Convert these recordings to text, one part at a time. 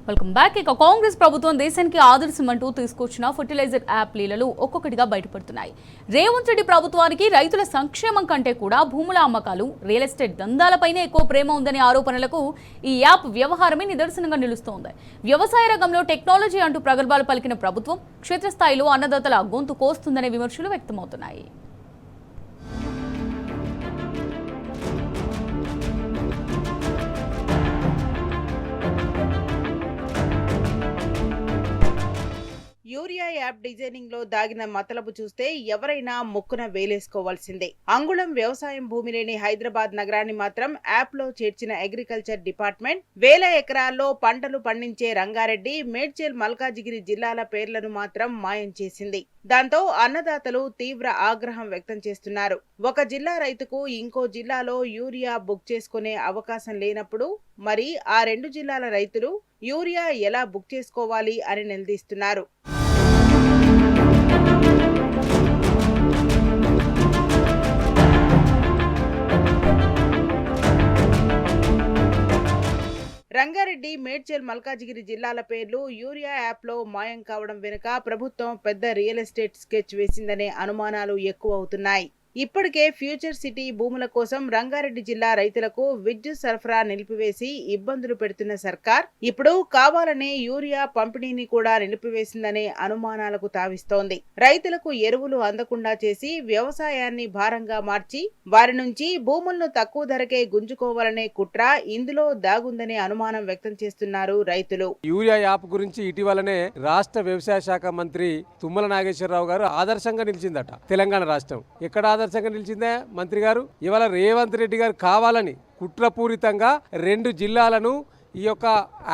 Welcome back. ఇక కాంగ్రెస్ ప్రభుత్వం దేశానికి ఆదర్శమంటూ తీసుకొచ్చిన ఫర్టిలైజర్ యాప్ లీలలు ఒక్కొక్కటిగా బయటపడుతున్నాయి. రేవంత్ రెడ్డి ప్రభుత్వానికి రైతుల సంక్షేమం కంటే కూడా భూముల అమ్మకాలు, రియల్ ఎస్టేట్ దందాలపైనే ఎక్కువ ప్రేమ ఉందనే ఆరోపణలకు ఈ యాప్ వ్యవహారమే నిదర్శనంగా నిలుస్తోంది. వ్యవసాయ రంగంలో టెక్నాలజీ అంటూ ప్రగల్భాలు పలికిన ప్రభుత్వం క్షేత్రస్థాయిలో అన్నదాతల గొంతు కోస్తుందనే విమర్శలు వ్యక్తమవుతున్నాయి. యూరియా యాప్ డిజైనింగ్ లో దాగిన మతలబు చూస్తే ఎవరైనా ముక్కున వేలేసుకోవాల్సిందే. అంగుళం వ్యవసాయం భూమి లేని హైదరాబాద్ నగరాన్ని మాత్రం యాప్ లో చేర్చిన అగ్రికల్చర్ డిపార్ట్మెంట్ వేల ఎకరాల్లో పంటలు పండించే రంగారెడ్డి, మేడ్చల్, మల్కాజిగిరి జిల్లాల పేర్లను మాత్రం మాయం చేసింది. దాంతో అన్నదాతలు తీవ్ర ఆగ్రహం వ్యక్తం చేస్తున్నారు. ఒక జిల్లా రైతుకు ఇంకో జిల్లాలో యూరియా బుక్ చేసుకునే అవకాశం లేనప్పుడు మరి ఆ రెండు జిల్లాల రైతులు యూరియా ఎలా బుక్ చేసుకోవాలి అని నిలదీస్తున్నారు. రంగారెడ్డి, మేడ్చల్, మల్కాజిగిరి జిల్లాల పేర్లు యూరియా యాప్ లో మాయం కావడం వెనుక ప్రభుత్వం పెద్ద రియల్ ఎస్టేట్ స్కెచ్ వేసిందనే అనుమానాలు ఎక్కువ అవుతున్నాయి. ఇప్పటికే ఫ్యూచర్ సిటీ భూముల కోసం రంగారెడ్డి జిల్లా రైతులకు విద్యుత్ సరఫరా నిలిపివేసి ఇబ్బందులు పెడుతున్న సర్కార్ ఇప్పుడు కావాలనే యూరియా పంపిణీని కూడా నిలిపివేసిందనే అనుమానాలకు తావిస్తోంది. రైతులకు ఎరువులు అందకుండా చేసి వ్యవసాయాన్ని భారంగా మార్చి వారి నుంచి భూములను తక్కువ ధరకే గుంజుకోవాలనే కుట్ర ఇందులో దాగుందనే అనుమానం వ్యక్తం చేస్తున్నారు రైతులు. యూరియా యాప్ గురించి ఇటీవలనే రాష్ట్ర వ్యవసాయ శాఖ మంత్రి తుమ్మల నాగేశ్వరరావు గారు ఆదర్శంగా నిలిచిందట. తెలంగాణ రాష్ట్రం ఎక్కడ ఆదర్శంగా నిలిచిందే మంత్రి గారు? ఇవాళ రేవంత్ రెడ్డి గారు కావాలని కుట్రపూరితంగా రెండు జిల్లాలను ఈ యొక్క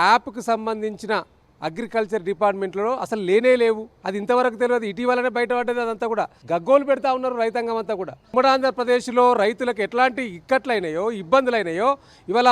యాప్కు సంబంధించిన అగ్రికల్చర్ డిపార్ట్మెంట్లో అసలు లేనే లేవు. అది ఇంతవరకు తెలియదు. ఇటీవలనే బయటపడ్డది. అదంతా కూడా గగ్గోలు పెడతా ఉన్నారు రైతాంగం అంతా కూడా. ఉమ్మడి ఆంధ్రప్రదేశ్లో రైతులకు ఎట్లాంటి ఇక్కట్లయినాయో, ఇబ్బందులైనాయో ఇవాళ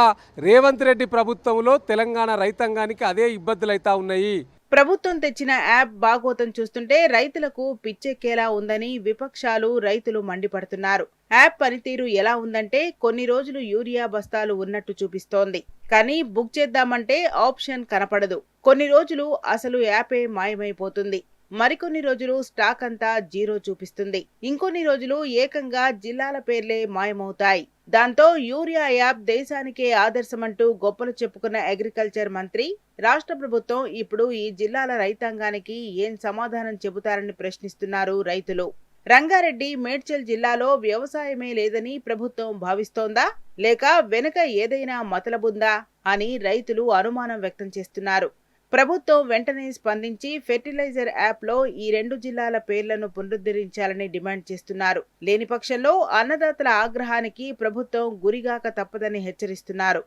రేవంత్ రెడ్డి ప్రభుత్వంలో తెలంగాణ రైతాంగానికి అదే ఇబ్బందులు అవుతా ఉన్నాయి. ప్రభుత్వం తెచ్చిన యాప్ బాగోతం చూస్తుంటే రైతులకు పిచ్చెక్కేలా ఉందని విపక్షాలు, రైతులు మండిపడుతున్నారు. యాప్ పనితీరు ఎలా ఉందంటే కొన్ని రోజులు యూరియా బస్తాలు ఉన్నట్టు చూపిస్తోంది, కానీ బుక్ చేద్దామంటే ఆప్షన్ కనపడదు. కొన్ని రోజులు అసలు యాపే మాయమైపోతుంది. మరికొన్ని రోజులు స్టాక్ అంతా జీరో చూపిస్తుంది. ఇంకొన్ని రోజులు ఏకంగా జిల్లాల పేర్లే మాయమవుతాయి. దాంతో యూరియా యాప్ దేశానికే ఆదర్శమంటూ గొప్పలు చెప్పుకున్న అగ్రికల్చర్ మంత్రి, రాష్ట్ర ప్రభుత్వం ఇప్పుడు ఈ జిల్లాల రైతాంగానికి ఏం సమాధానం చెబుతారని ప్రశ్నిస్తున్నారు రైతులు. రంగారెడ్డి, మేడ్చల్ జిల్లాలో వ్యవసాయమే లేదని ప్రభుత్వం భావిస్తోందా, లేక వెనుక ఏదైనా మతలబుందా అని రైతులు అనుమానం వ్యక్తం చేస్తున్నారు. ప్రభుత్వం వెంటనే స్పందించి ఫెర్టిలైజర్ యాప్ లో ఈ రెండు జిల్లాల పేర్లను పునరుద్ధరించాలని డిమాండ్ చేస్తున్నారు. లేని పక్షంలో అన్నదాతల ఆగ్రహానికి ప్రభుత్వం గురిగాక తప్పదని హెచ్చరిస్తున్నారు.